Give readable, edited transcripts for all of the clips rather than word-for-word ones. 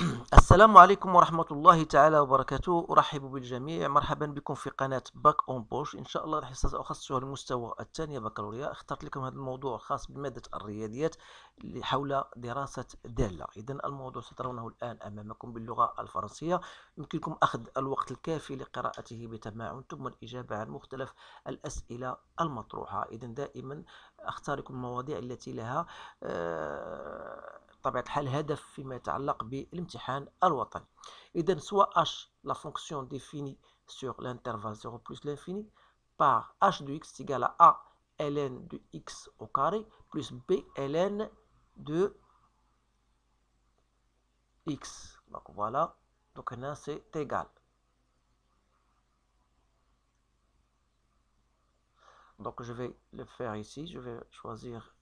السلام عليكم ورحمة الله تعالى وبركاته. أرحب بالجميع، مرحبا بكم في قناة باك أون بوش. إن شاء الله راح سأخصصها للمستوى الثاني بكالوريا. اخترت لكم هذا الموضوع الخاص بمادة الرياضيات حول دراسة دالة. إذن الموضوع سترونه الآن أمامكم باللغة الفرنسية. يمكنكم أخذ الوقت الكافي لقراءته بتمعن ثم الإجابة عن مختلف الأسئلة المطروحة. إذن دائما أختار لكم المواضيع التي لها بطبيعة الحال هدف فيما يتعلق بالامتحان الوطني. إذا سواء h la fonction définie sur l'intervalle 0 plus l'infini par h de x égale à a ln de x au carré plus b ln de x. Donc voilà, donc là c'est égal. Donc je vais le faire ici, je vais choisir.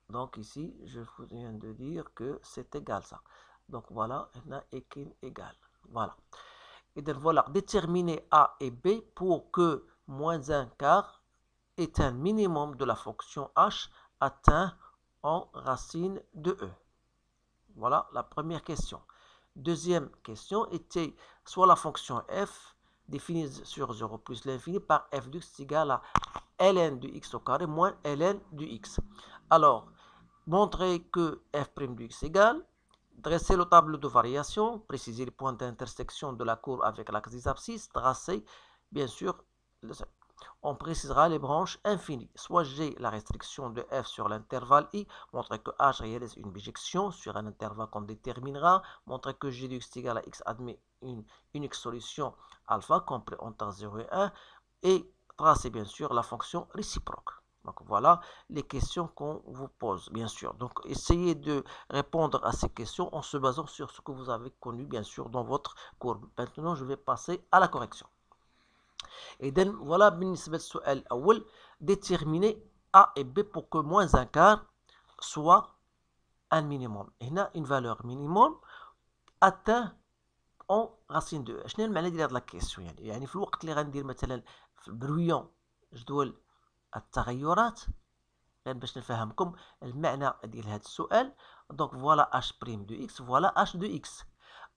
Donc ici, je vous viens de dire que c'est égal ça. Donc voilà, on a égal. Voilà. Et donc voilà, déterminer A et B pour que moins un quart est un minimum de la fonction h atteint en racine de e. Voilà la première question. Deuxième question était soit la fonction f définie sur 0 plus l'infini par f de x égale à ln de x au carré moins ln de x. Alors, montrer que f' de x égale, dresser le tableau de variation, préciser les points d'intersection de la courbe avec l'axe des abscisses, tracer, bien sûr, on précisera les branches infinies. Soit G, la restriction de f sur l'intervalle I, montrer que H réalise une bijection sur un intervalle qu'on déterminera, montrer que G de x égale à x admet une unique solution alpha compris entre 0 et 1, et tracer bien sûr la fonction réciproque. Donc voilà les questions qu'on vous pose, bien sûr. Donc essayez de répondre à ces questions en se basant sur ce que vous avez connu, bien sûr, dans votre cours. Maintenant, je vais passer à la correction. إذن voilà بالنسبة للسؤال الأول déterminer A et B pour que moins un quart soit un minimum. هنا une valeur minimum atteint en racine de. شنو المعنى ديال هاد لا كيسيون؟ يعني في الوقت اللي غندير مثلا في برويون جدول التغيرات، غير باش نفهمكم المعنى ديال هذا السؤال. دونك فوالا h' de x, فوالا h de x.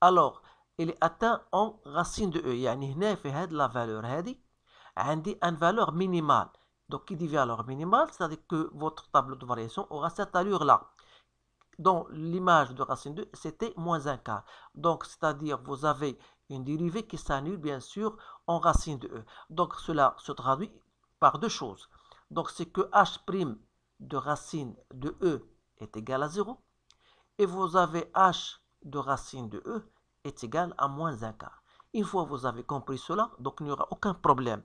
alors il est atteint en racine de e، يعني هنا في هاد لا فالور هادي عندي ان valeur minimale. Donc qui dit valeur minimale, c'est-à-dire que votre tableau de variation aura cette allure là. Dans l'image de racine 2, c'était moins un quart. Donc c'est-à-dire vous avez une dérivée qui s'annule bien sûr en racine de e. Donc cela se traduit par deux choses. Donc c'est que h' de racine de e est égal à 0 et vous avez h de racine de e est égal à moins un quart. Une fois que vous avez compris cela, donc il n'y aura aucun problème.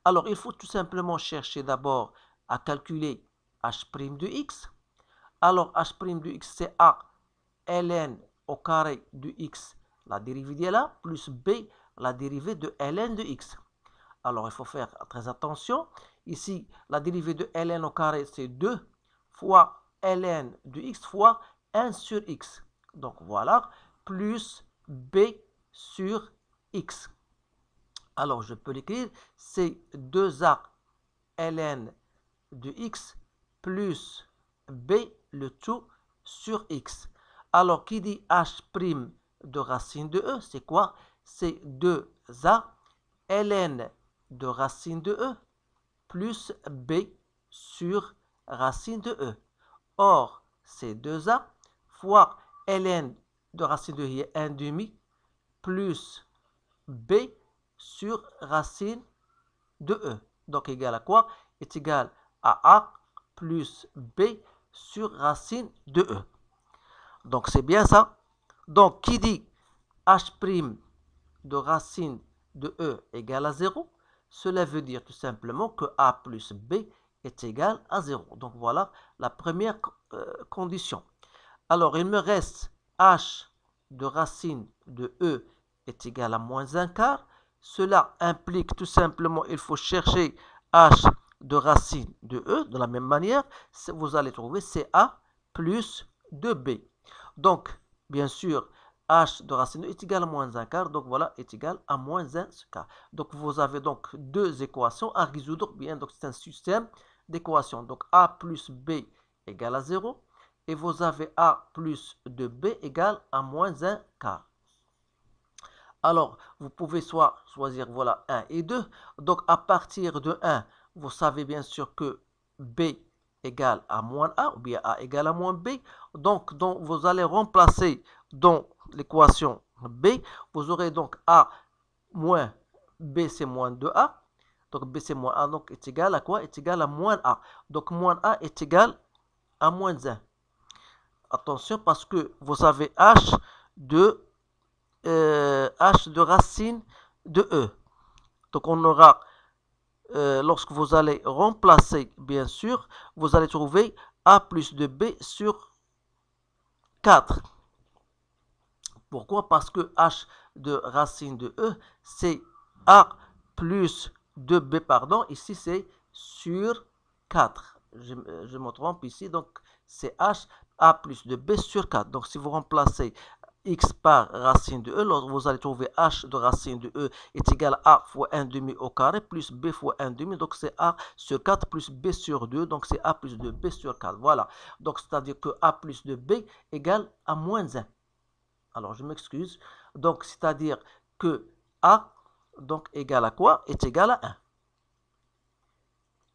Alors il faut tout simplement chercher d'abord à calculer h' de x. Alors h' de x c'est a ln au carré de x, la dérivée de là, plus b, la dérivée de ln de x. Alors il faut faire très attention. Ici, la dérivée de ln au carré c'est 2 fois ln de x fois 1 sur x. Donc voilà, plus b sur x. Alors je peux l'écrire, c'est 2a ln de x plus b le tout sur x. Alors qui dit h' de racine de e, c'est quoi? C'est 2a ln de racine de e plus b sur racine de e. Or, c'est 2a fois ln de racine de e est 1 demi plus b sur racine de e. Donc égal à quoi? Est égal à a plus b sur racine de e. Donc c'est bien ça. Donc qui dit h' de racine de e égale à 0, cela veut dire tout simplement que a plus b est égal à 0. Donc voilà la première condition. Alors il me reste h de racine de e est égal à moins un quart. Cela implique tout simplement il faut chercher h de racine de e. De la même manière, vous allez trouver ca plus 2b. Donc, bien sûr, h de racine de est égal à moins un quart, donc voilà, est égal à moins un quart. Donc vous avez donc deux équations à résoudre, bien, donc c'est un système d'équations. Donc a plus b égale à 0 et vous avez A plus de B égale à moins 1 quart. Alors, vous pouvez soit choisir, voilà, 1 et 2. Donc, à partir de 1, vous savez bien sûr que B égale à moins A, ou bien A égale à moins B. Donc vous allez remplacer dans l'équation B, vous aurez donc A moins B, c'est moins 2A. Donc, B, c'est moins A, donc est égal à quoi? Est égal à moins A. Donc, moins A est égal à moins 1. Attention, parce que vous avez H de racine de E. Donc, on aura, lorsque vous allez remplacer, bien sûr, vous allez trouver A plus de B sur 4. Pourquoi? Parce que H de racine de E, c'est A plus de B, pardon. Ici, c'est sur 4. Je me trompe ici. Donc, c'est H, A plus de B sur 4. Donc, si vous remplacez x par racine de E, vous allez trouver H de racine de E est égal à A fois 1 demi au carré plus B fois 1 demi. Donc, c'est A sur 4 plus B sur 2. Donc, c'est A plus de B sur 4. Voilà. Donc, c'est-à-dire que A plus de B égale à moins 1. Alors, je m'excuse. Donc, c'est-à-dire que A donc égal à quoi? Est égal à 1.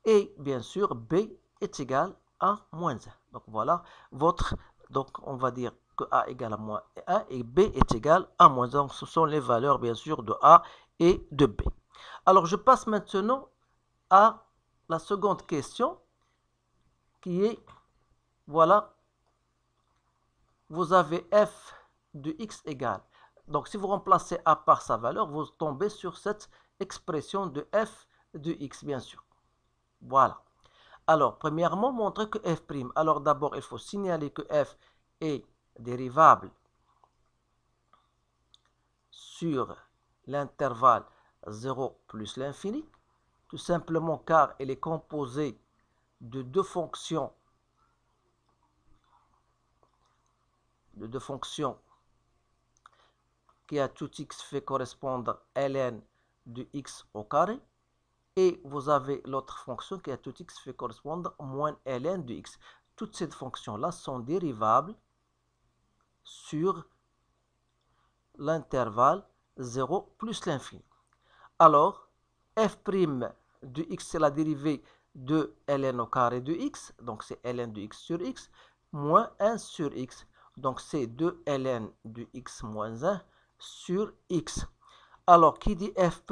Et bien sûr, B est égal à moins 1. Donc, voilà votre... Donc, on va dire que A égale à moins 1 et B est égal à moins 1. Donc, ce sont les valeurs, bien sûr, de A et de B. Alors, je passe maintenant à la seconde question qui est, voilà, vous avez f de x égale. Donc, si vous remplacez A par sa valeur, vous tombez sur cette expression de f de x, bien sûr. Voilà. Alors, premièrement, montrer que f'. Alors, d'abord, il faut signaler que f est dérivable sur l'intervalle 0 plus l'infini, tout simplement car elle est composée de deux fonctions qui à tout x fait correspondre ln de x au carré. Et vous avez l'autre fonction qui à tout x fait correspondre moins ln de x. Toutes ces fonctions-là sont dérivables sur l'intervalle 0 plus l'infini. Alors, f' de x, c'est la dérivée de ln au carré de x, donc c'est ln de x sur x, moins 1 sur x, donc c'est 2 ln de x moins 1 sur x. Alors, qui dit f'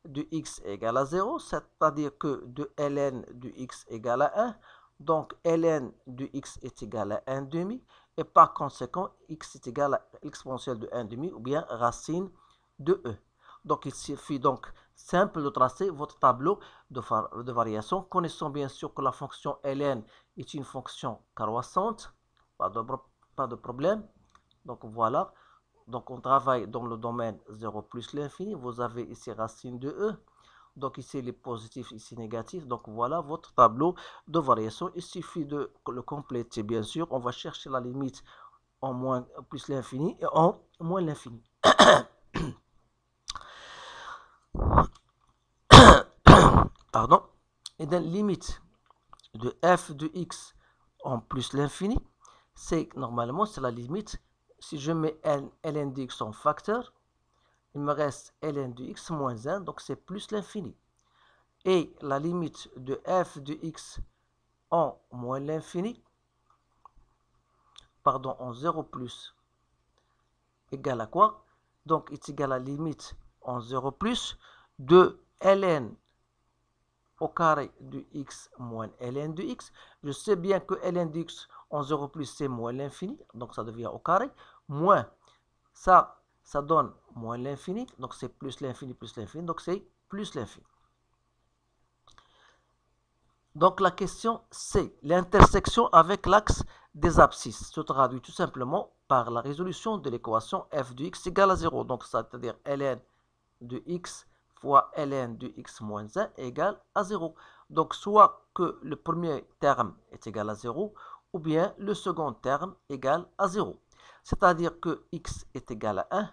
de x égale à 0, c'est-à-dire que de ln de x égale à 1, donc ln de x est égal à 1 demi, et par conséquent, x est égal à l'exponentielle de 1 demi, ou bien racine de e. Donc, il suffit donc simple de tracer votre tableau de variation, connaissant bien sûr que la fonction ln est une fonction croissante, pas de problème. Donc, voilà. Donc, on travaille dans le domaine 0 plus l'infini. Vous avez ici racine de e. Donc, ici, les positifs, ici, négatifs. Donc, voilà votre tableau de variation. Il suffit de le compléter, bien sûr. On va chercher la limite en moins plus l'infini et en moins l'infini. Pardon. Et donc, limite de f de x en plus l'infini, c'est normalement, c'est la limite. Si je mets ln de x en facteur, il me reste ln de x moins 1, donc c'est plus l'infini. Et la limite de f de x en moins l'infini, pardon, en 0 plus, égale à quoi? Donc, est égal à la limite en 0 plus de ln au carré de x moins ln de x. Je sais bien que ln de x en 0 plus, c'est moins l'infini, donc ça devient au carré, moins ça donne moins l'infini, donc c'est plus l'infini, donc c'est plus l'infini. Donc la question c'est l'intersection avec l'axe des abscisses se traduit tout simplement par la résolution de l'équation f de x égale à 0. Donc c'est-à-dire ln de x fois ln de x moins 1 égale à 0. Donc soit que le premier terme est égal à 0 ou bien le second terme égal à 0. C'est-à-dire que x est égal à 1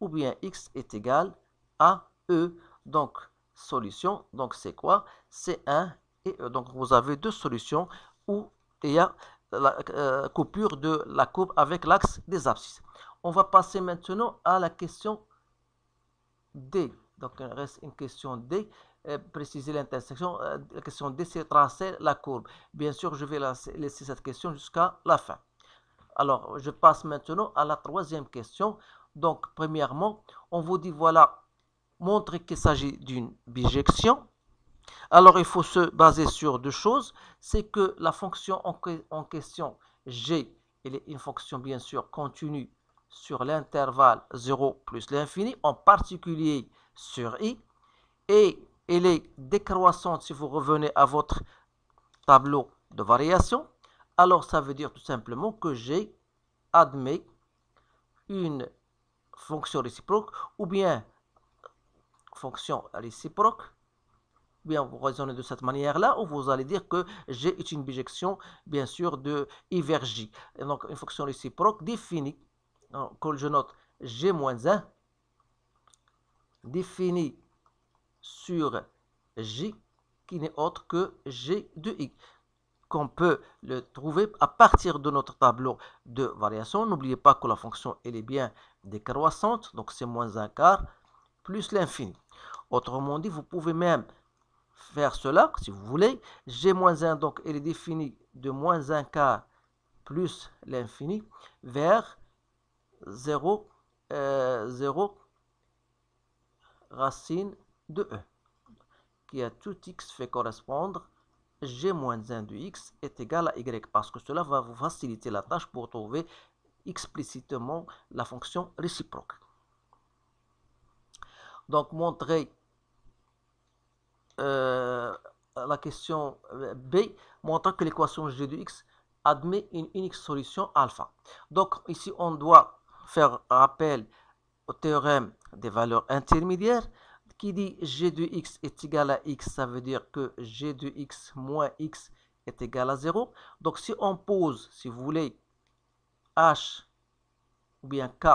ou bien x est égal à e. Donc solution, donc c'est quoi? C'est 1 et e. Donc vous avez deux solutions où il y a la coupure de la courbe avec l'axe des abscisses. On va passer maintenant à la question D. Donc, il reste une question D. Préciser l'intersection. La question D, c'est tracer la courbe. Bien sûr, je vais laisser cette question jusqu'à la fin. Alors, je passe maintenant à la troisième question. Donc, premièrement, on vous dit, voilà, montrer qu'il s'agit d'une bijection. Alors, il faut se baser sur deux choses. C'est que la fonction en question, G, elle est une fonction, bien sûr, continue sur l'intervalle 0 plus l'infini, en particulier sur I, et elle est décroissante si vous revenez à votre tableau de variation. Alors, ça veut dire tout simplement que G admet une fonction réciproque ou bien fonction réciproque. Bien, vous raisonnez de cette manière-là, ou vous allez dire que G est une bijection, bien sûr, de I vers J. Et donc, une fonction réciproque définie, que je note G-1, définie sur J, qui n'est autre que G de I, qu'on peut le trouver à partir de notre tableau de variation. N'oubliez pas que la fonction, elle est bien décroissante, donc c'est moins un quart plus l'infini. Autrement dit, vous pouvez même faire cela, si vous voulez. G-1, donc, elle est définie de moins un quart plus l'infini vers 0, 0 racine de E, qui à tout x fait correspondre G-1 de x est égal à y, parce que cela va vous faciliter la tâche pour trouver explicitement la fonction réciproque. Donc, montrer la question B, montrant que l'équation G de x admet une unique solution alpha. Donc, ici, on doit faire rappel au théorème des valeurs intermédiaires qui dit G de x est égal à x, ça veut dire que G de x moins x est égal à 0. Donc, si on pose, si vous voulez, H ou bien K,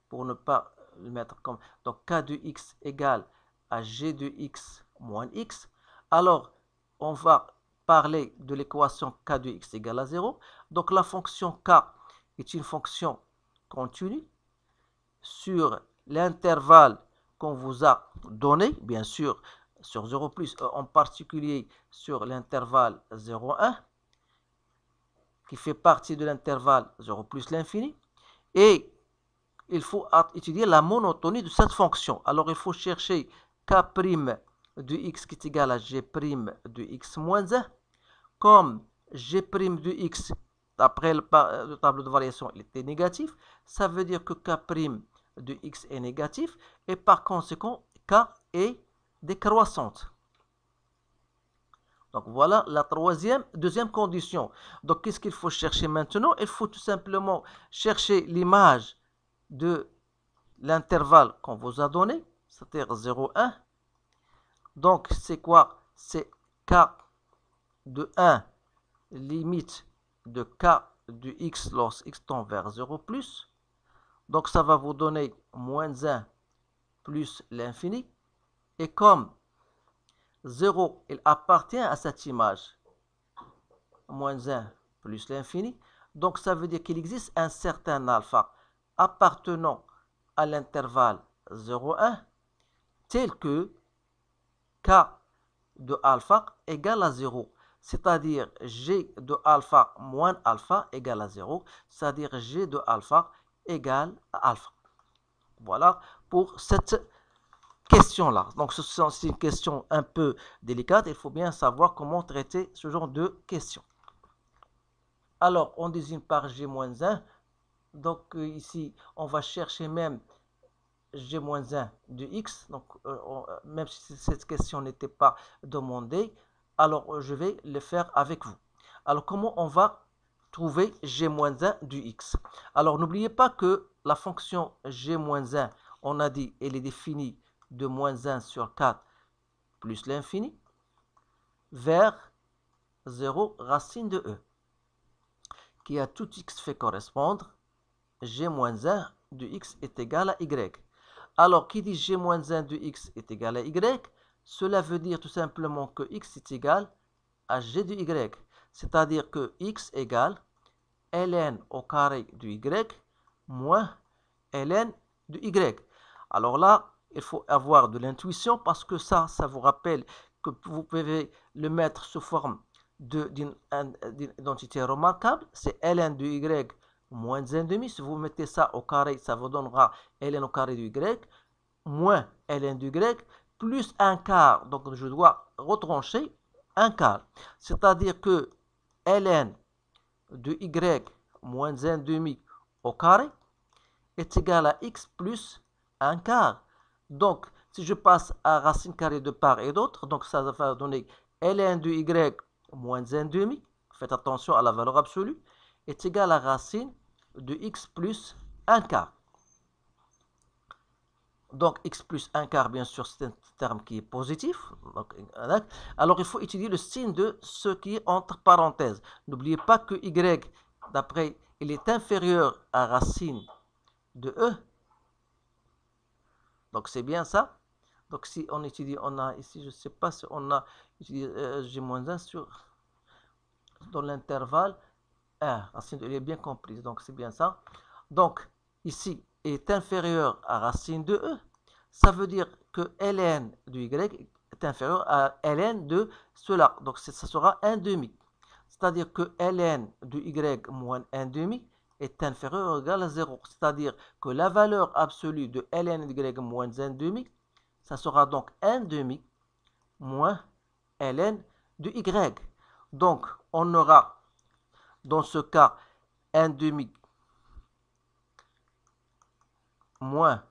pour ne pas le mettre comme... Donc, K de x égale à G de x moins x. Alors, on va parler de l'équation K de x égale à 0. Donc, la fonction K est une fonction continue sur l'intervalle qu'on vous a donné, bien sûr, sur 0 plus, en particulier sur l'intervalle 0,1, qui fait partie de l'intervalle 0 plus l'infini. Et il faut étudier la monotonie de cette fonction. Alors, il faut chercher K' de x qui est égal à G' de x moins 1. Comme G' de x, d'après le tableau de variation, il était négatif, ça veut dire que K' de x est négatif et par conséquent, K est décroissante. Donc voilà la deuxième condition. Donc qu'est-ce qu'il faut chercher maintenant? Il faut tout simplement chercher l'image de l'intervalle qu'on vous a donné, c'est-à-dire 0,1. Donc c'est quoi? C'est K de 1 limite de K de x lorsque x tend vers 0 plus. Donc ça va vous donner moins 1 plus l'infini. Et comme 0, il appartient à cette image, moins 1 plus l'infini, donc ça veut dire qu'il existe un certain alpha appartenant à l'intervalle 0,1 tel que K de alpha égale à 0, c'est-à-dire G de alpha moins alpha égale à 0, c'est-à-dire G de alpha égale à alpha. Voilà pour cette question-là. Donc, c'est une question un peu délicate. Il faut bien savoir comment traiter ce genre de questions. Alors, on désigne par G-1. Donc, ici, on va chercher même G-1 de x. Donc, même si cette question n'était pas demandée, alors je vais le faire avec vous. Alors, comment on va trouver G-1 de x? Alors, n'oubliez pas que la fonction G-1, on a dit, elle est définie de moins 1 sur 4 plus l'infini vers 0 racine de E, qui à tout x fait correspondre G-1 de x est égal à y. Alors, qui dit G-1 de x est égal à y, cela veut dire tout simplement que x est égal à G de y. C'est-à-dire que x égale ln au carré de y moins ln de y. Alors là, il faut avoir de l'intuition parce que ça vous rappelle que vous pouvez le mettre sous forme d'une identité remarquable. C'est ln de y moins 1,5. Si vous mettez ça au carré, ça vous donnera ln au carré de y moins ln de y plus un quart. Donc, je dois retrancher un quart. C'est-à-dire que ln de y moins 1,5 au carré est égal à x plus un quart. Donc, si je passe à racine carrée de part et d'autre, donc ça va donner ln de y moins 1,5, faites attention à la valeur absolue, est égal à racine de x plus un quart. Donc, x plus un quart, bien sûr, c'est un terme qui est positif. Donc, alors, il faut étudier le signe de ce qui est entre parenthèses. N'oubliez pas que y, d'après, il est inférieur à racine de e. Donc, c'est bien ça. Donc, si on étudie, on a ici, je ne sais pas si on a étudié g-1 dans l'intervalle 1. Racine de e est bien comprise. Donc, c'est bien ça. Donc, ici, est inférieur à racine de e. Ça veut dire que ln de y est inférieur à ln de cela. Donc, ça sera 1,5. C'est-à-dire que ln de y moins 1,5 est inférieur ou égal à 0. C'est-à-dire que la valeur absolue de ln de y moins 1,5, ça sera donc 1,5 moins ln de y. Donc, on aura dans ce cas 1,5 moins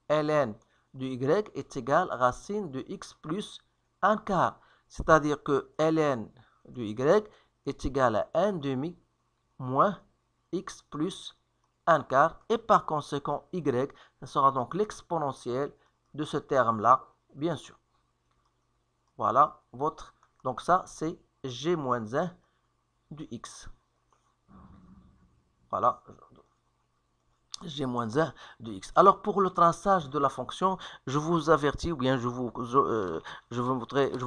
ln de y est égal à racine de x plus un quart. C'est-à-dire que ln de y est égal à 1,5 moins x plus un quart. Et par conséquent, y, ça sera donc l'exponentielle de ce terme-là, bien sûr. Voilà votre... Donc ça, c'est g-1 du x. Voilà. G-1 de x. Alors pour le traçage de la fonction, je vous avertis ou bien je vous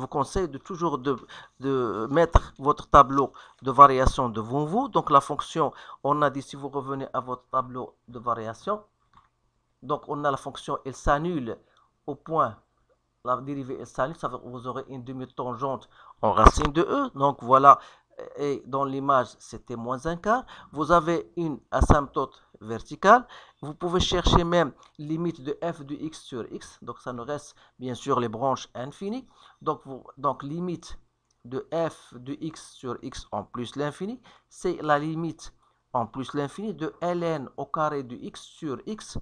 conseille de toujours de mettre votre tableau de variation devant vous. Donc la fonction, on a dit si vous revenez à votre tableau de variation, donc on a la fonction, elle s'annule au point, la dérivée elle s'annule, ça veut dire que vous aurez une demi-tangente en racine de e. Donc voilà, et dans l'image c'était moins un quart. Vous avez une asymptote verticale. Vous pouvez chercher même limite de f de x sur x. Donc ça nous reste bien sûr les branches infinies. Donc limite de f de x sur x en plus l'infini, c'est la limite en plus l'infini de ln au carré de x sur x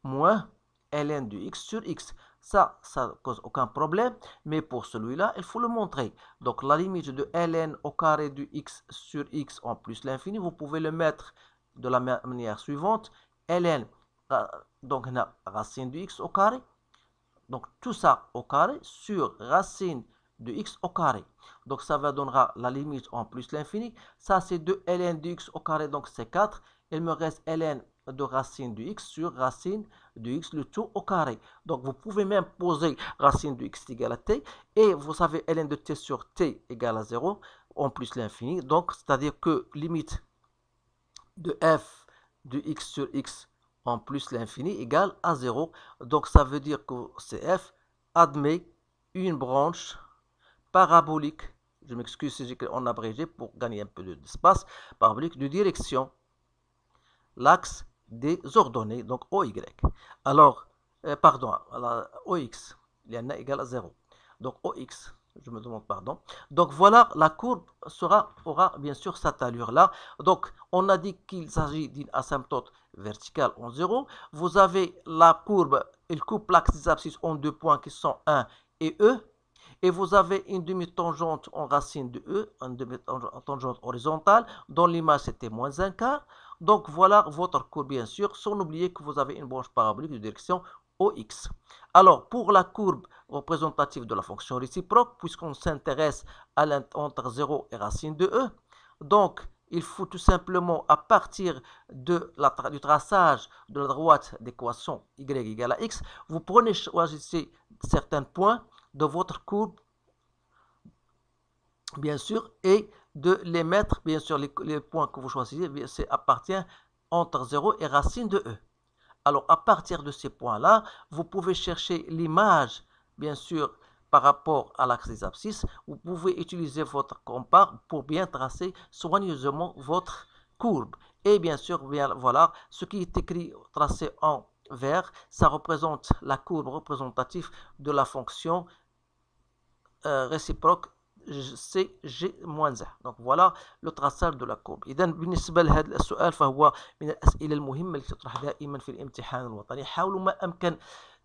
moins ln de x sur x. Ça ne cause aucun problème, mais pour celui-là, il faut le montrer. Donc, la limite de ln au carré de x sur x en plus l'infini, vous pouvez le mettre de la manière suivante. ln, donc, on a racine de x au carré. Donc, tout ça au carré sur racine de x au carré. Donc, ça va donnera la limite en plus l'infini. Ça, c'est 2 ln de x au carré, donc c'est 4. Il me reste ln de racine de x sur racine de x, le tout au carré. Donc, vous pouvez même poser racine de x égale à t. Et vous savez, ln de t sur t égale à 0, en plus l'infini. Donc, c'est-à-dire que limite de f de x sur x en plus l'infini égale à 0. Donc, ça veut dire que CF admet une branche parabolique. Je m'excuse si j'écris en abrégé pour gagner un peu d'espace. Parabolique de direction l'axe des ordonnées, donc OY. Alors, pardon, OX, il y en a égal à 0. Donc OX, je me demande pardon. Donc voilà, la courbe aura bien sûr cette allure-là. Donc on a dit qu'il s'agit d'une asymptote verticale en 0. Vous avez la courbe, il coupe l'axe des abscisses en deux points qui sont 1 et E. Et vous avez une demi-tangente en racine de E, une demi-tangente horizontale. Dans l'image, c'était moins un quart. Donc voilà votre courbe, bien sûr, sans oublier que vous avez une branche parabolique de direction OX. Alors, pour la courbe représentative de la fonction réciproque, puisqu'on s'intéresse entre 0 et racine de E, donc il faut tout simplement, à partir du traçage de la droite d'équation y égale à x, vous choisissez certains points de votre courbe, bien sûr, et de les mettre, bien sûr, les points que vous choisissez, c'est appartient entre 0 et racine de e. Alors, à partir de ces points-là, vous pouvez chercher l'image, bien sûr, par rapport à l'axe des abscisses. Vous pouvez utiliser votre compas pour bien tracer soigneusement votre courbe. Et bien sûr, voilà, ce qui est écrit, tracé en vert, ça représente la courbe représentative de la fonction réciproque CG-1. Donc voilà le traçage de la courbe. إذا بالنسبة لهذا السؤال فهو من الأسئلة المهمة التي تطرح دائما في الامتحان الوطني. حاولوا ما أمكن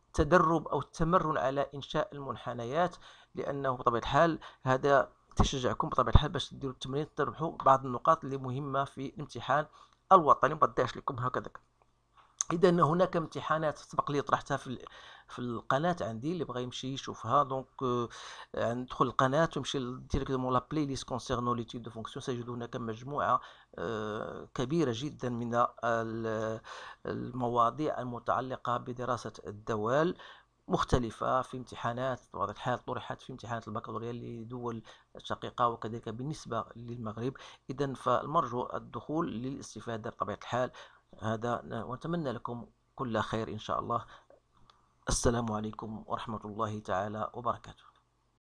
التدرب أو التمرن على إنشاء المنحنيات، لأنه بطبيعة الحال هذا تشجعكم بطبيعة الحال باش تديروا التمرين تربحوا بعض النقاط اللي مهمة في الامتحان الوطني. ما بديش لكم هكذا. إذا هناك امتحانات سبق لي طرحتها في القناة عندي، اللي بغى يمشي يشوفها دونك ندخل القناة ويمشي ديريكتومون لا بلاي ليست كونسيرنون ليتيود دو فونكسيون، سيجد هناك مجموعة كبيرة جدا من المواضيع المتعلقة بدراسة الدول مختلفة في امتحانات بطبيعة الحال طرحت في امتحانات البكالوريا لدول شقيقة وكذلك بالنسبة للمغرب. إذا فالمرجو الدخول للاستفادة بطبيعة الحال. هذا ونتمنى لكم كل خير إن شاء الله. السلام عليكم ورحمة الله تعالى وبركاته.